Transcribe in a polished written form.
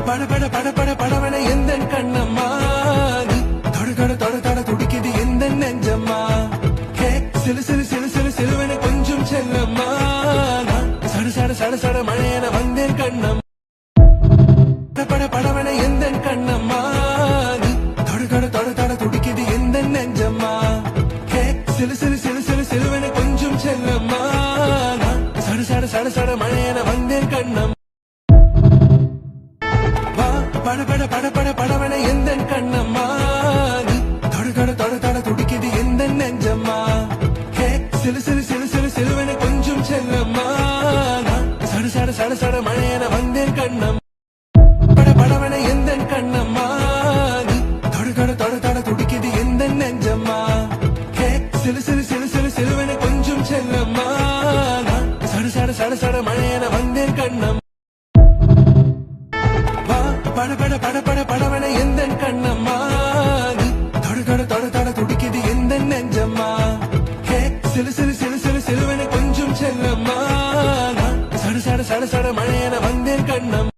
பட பட பட படவன எந்த கண்ணம்மா நீ தொட தொட தொட தொட துடிக்குது எந்த நெஞ்சம்மா ஹே சிலு சிலு சிலு சிலு சிலுவன கொஞ்சம் செல்லம்மா சட சட சட சட மழையன வந்தேன் கண்ணம் பட படவன எந்த கண்ணம்மா நீ தொட தொட தொட தொட துடிக்குது எந்த நெஞ்சம்மா ஹே சிலு சிலு சிலு சிலு சிலுவன கொஞ்சம் செல்லம்மா சட சட சட சட மழையன வந்தேன் கண்ணம் பட பட பட பட படவன எந்த கண்ணம்மா நீ தொட தொட தொட தொட துடிக்குது எந்த நெஞ்சம்மா ஹே சிலு சிலு சிலு சிலு சிலுவன கொஞ்சம் செல்லம்மா சட சட சட சட மழையன வந்தேன் கண்ணம் பட படவன எந்த கண்ணம்மா நீ தொட தொட தொட தொட துடிக்குது எந்த நெஞ்சம்மா ஹே சிலு சிலு சிலு சிலு சிலுவன கொஞ்சம் செல்லம்மா சட சட சட சட மழையன வந்தேன் கண்ணம் பட பட பட பட படவன எந்த கண்ணம்மா நீ தொட தொட தொட தொட துடிக்குது எந்த நெஞ்சம்மா ஹே சிலு சிலு சிலு சிலு சிலுவன கொஞ்சம் செல்லம்மா சட சட சட சட மழையன வந்தேன் கண்ணம்